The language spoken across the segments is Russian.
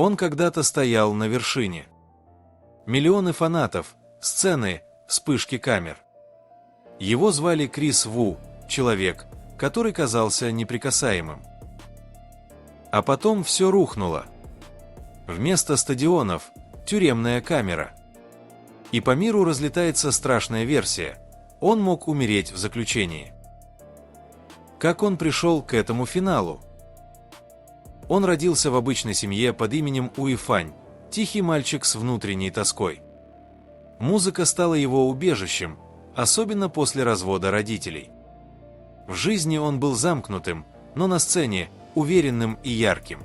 Он когда-то стоял на вершине. Миллионы фанатов, сцены, вспышки камер. Его звали Крис Ву, человек, который казался неприкасаемым. А потом все рухнуло. Вместо стадионов – тюремная камера. И по миру разлетается страшная версия. Он мог умереть в заключении. Как он пришел к этому финалу? Он родился в обычной семье под именем Уифань, тихий мальчик с внутренней тоской. Музыка стала его убежищем, особенно после развода родителей. В жизни он был замкнутым, но на сцене – уверенным и ярким.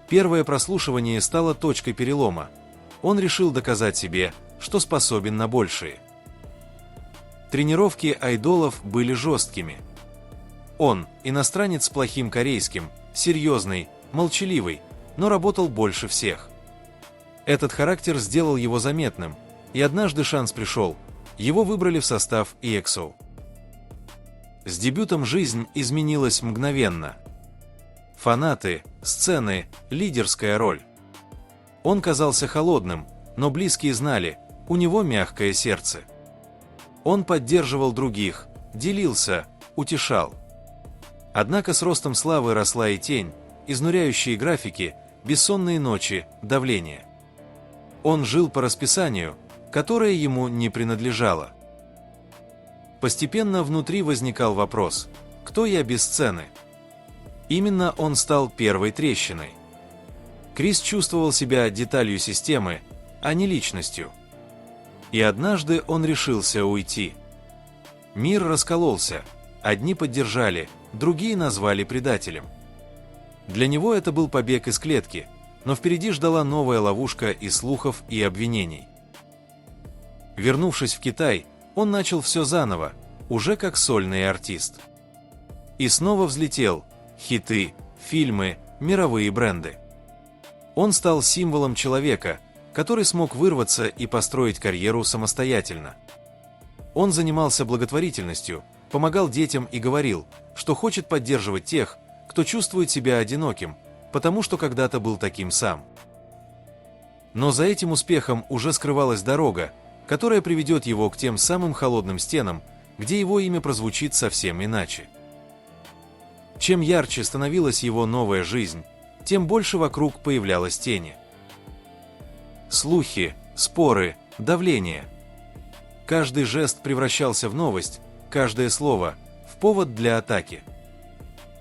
Первое прослушивание стало точкой перелома. Он решил доказать себе, что способен на большее. Тренировки айдолов были жесткими. Он, иностранец с плохим корейским, серьезный, молчаливый, но работал больше всех. Этот характер сделал его заметным, и однажды шанс пришел, его выбрали в состав EXO. С дебютом жизнь изменилась мгновенно. Фанаты, сцены, лидерская роль. Он казался холодным, но близкие знали, у него мягкое сердце. Он поддерживал других, делился, утешал. Однако с ростом славы росла и тень, изнуряющие графики, бессонные ночи, давление. Он жил по расписанию, которое ему не принадлежало. Постепенно внутри возникал вопрос: кто я без сцены? Именно он стал первой трещиной. Крис чувствовал себя деталью системы, а не личностью. И однажды он решился уйти. Мир раскололся, одни поддержали, другие назвали предателем. Для него это был побег из клетки, но впереди ждала новая ловушка из слухов и обвинений. Вернувшись в Китай, он начал все заново, уже как сольный артист. И снова взлетел: хиты, фильмы, мировые бренды. Он стал символом человека, который смог вырваться и построить карьеру самостоятельно. Он занимался благотворительностью, помогал детям и говорил, что хочет поддерживать тех, кто чувствует себя одиноким, потому что когда-то был таким сам. Но за этим успехом уже скрывалась дорога, которая приведет его к тем самым холодным стенам, где его имя прозвучит совсем иначе. Чем ярче становилась его новая жизнь, тем больше вокруг появлялось тени. Слухи, споры, давление. Каждый жест превращался в новость, каждое слово – в повод для атаки.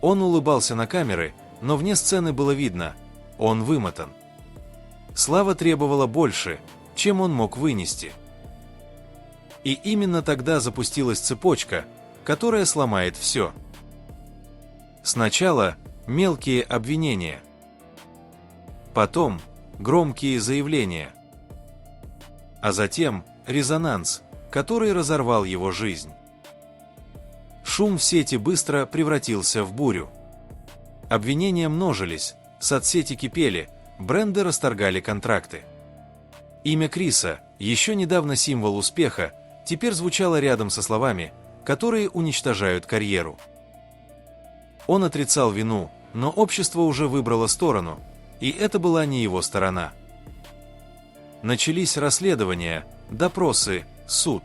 Он улыбался на камеры, но вне сцены было видно – он вымотан. Слава требовала больше, чем он мог вынести. И именно тогда запустилась цепочка, которая сломает все. Сначала мелкие обвинения. Потом громкие заявления. А затем резонанс, который разорвал его жизнь. Шум в сети быстро превратился в бурю. Обвинения множились, соцсети кипели, бренды расторгали контракты. Имя Криса, еще недавно символ успеха, теперь звучало рядом со словами, которые уничтожают карьеру. Он отрицал вину, но общество уже выбрало сторону, и это была не его сторона. Начались расследования, допросы, суд.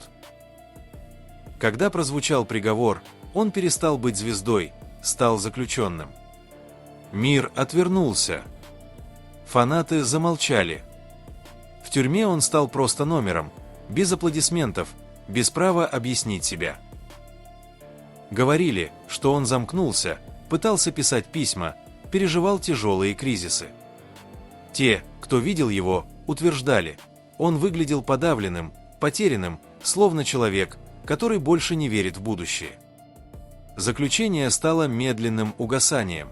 Когда прозвучал приговор, он перестал быть звездой, стал заключенным. Мир отвернулся. Фанаты замолчали. В тюрьме он стал просто номером, без аплодисментов, без права объяснить себя. Говорили, что он замкнулся, пытался писать письма, переживал тяжелые кризисы. Те, кто видел его, утверждали, он выглядел подавленным, потерянным, словно человек, который больше не верит в будущее. Заключение стало медленным угасанием.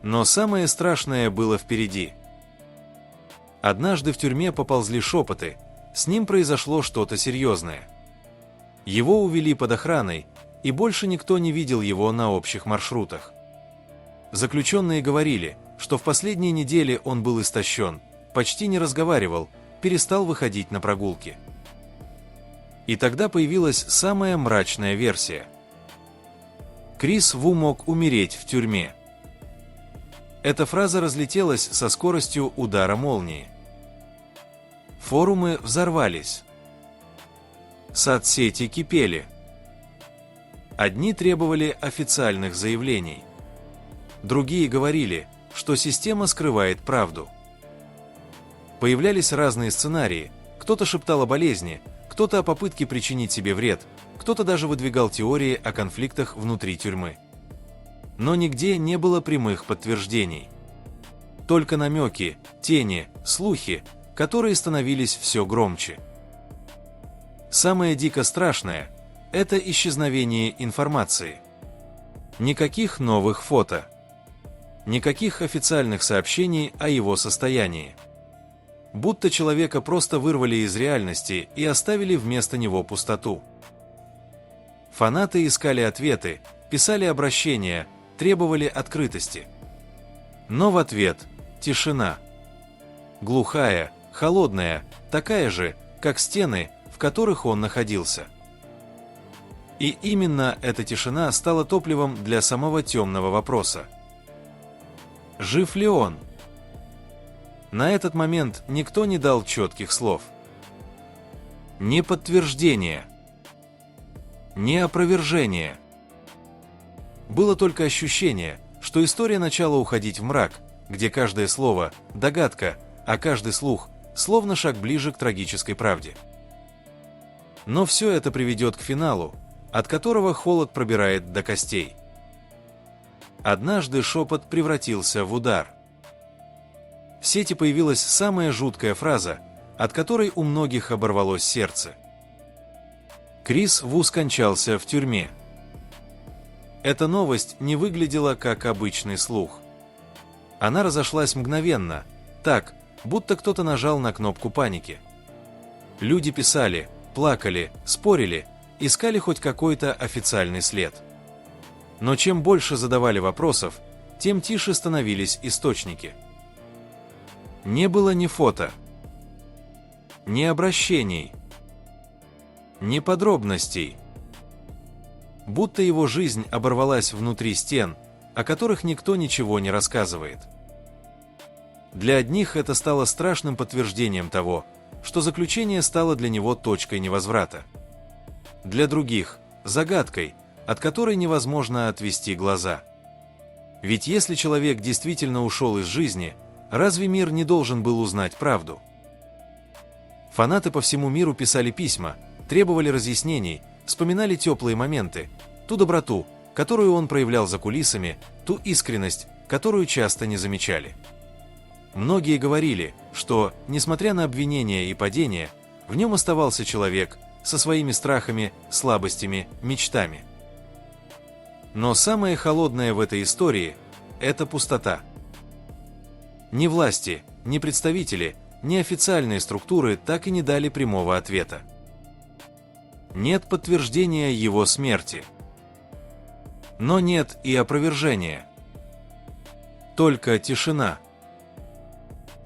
Но самое страшное было впереди. Однажды в тюрьме поползли шепоты, с ним произошло что-то серьезное. Его увели под охраной, и больше никто не видел его на общих маршрутах. Заключенные говорили, что в последние недели он был истощен, почти не разговаривал, перестал выходить на прогулки. И тогда появилась самая мрачная версия. Крис Ву мог умереть в тюрьме. Эта фраза разлетелась со скоростью удара молнии. Форумы взорвались. Соцсети кипели. Одни требовали официальных заявлений. Другие говорили, что система скрывает правду. Появлялись разные сценарии. Кто-то шептал о болезни, кто-то о попытке причинить себе вред, кто-то даже выдвигал теории о конфликтах внутри тюрьмы. Но нигде не было прямых подтверждений. Только намеки, тени, слухи, которые становились все громче. Самое дико страшное – это исчезновение информации. Никаких новых фото. Никаких официальных сообщений о его состоянии. Будто человека просто вырвали из реальности и оставили вместо него пустоту. Фанаты искали ответы, писали обращения, требовали открытости. Но в ответ – тишина. Глухая, холодная, такая же, как стены, в которых он находился. И именно эта тишина стала топливом для самого темного вопроса. Жив ли он? На этот момент никто не дал четких слов. Ни подтверждения, ни опровержения. Было только ощущение, что история начала уходить в мрак, где каждое слово – догадка, а каждый слух – словно шаг ближе к трагической правде. Но все это приведет к финалу, от которого холод пробирает до костей. Однажды шепот превратился в удар. В сети появилась самая жуткая фраза, от которой у многих оборвалось сердце. Крис Ву скончался в тюрьме. Эта новость не выглядела как обычный слух. Она разошлась мгновенно, так, будто кто-то нажал на кнопку паники. Люди писали, плакали, спорили, искали хоть какой-то официальный след. Но чем больше задавали вопросов, тем тише становились источники. Не было ни фото, ни обращений, ни подробностей. Будто его жизнь оборвалась внутри стен, о которых никто ничего не рассказывает. Для одних это стало страшным подтверждением того, что заключение стало для него точкой невозврата. Для других – загадкой, от которой невозможно отвести глаза. Ведь если человек действительно ушел из жизни, разве мир не должен был узнать правду? Фанаты по всему миру писали письма, требовали разъяснений, вспоминали теплые моменты, ту доброту, которую он проявлял за кулисами, ту искренность, которую часто не замечали. Многие говорили, что, несмотря на обвинения и падения, в нем оставался человек со своими страхами, слабостями, мечтами. Но самое холодное в этой истории – это пустота. Ни власти, ни представители, ни официальные структуры так и не дали прямого ответа. Нет подтверждения его смерти. Но нет и опровержения. Только тишина.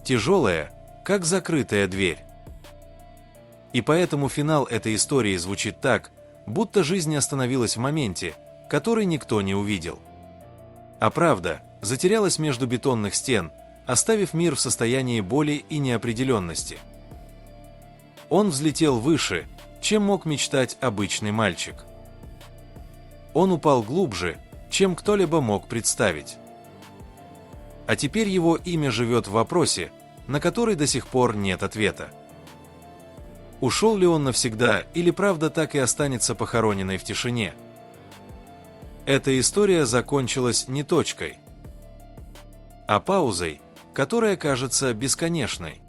Тяжелая, как закрытая дверь. И поэтому финал этой истории звучит так, будто жизнь остановилась в моменте, который никто не увидел. А правда затерялась между бетонных стен, оставив мир в состоянии боли и неопределенности. Он взлетел выше, чем мог мечтать обычный мальчик. Он упал глубже, чем кто-либо мог представить. А теперь его имя живет в вопросе, на который до сих пор нет ответа. Ушел ли он навсегда, или правда так и останется похороненной в тишине? Эта история закончилась не точкой, а паузой, которая кажется бесконечной.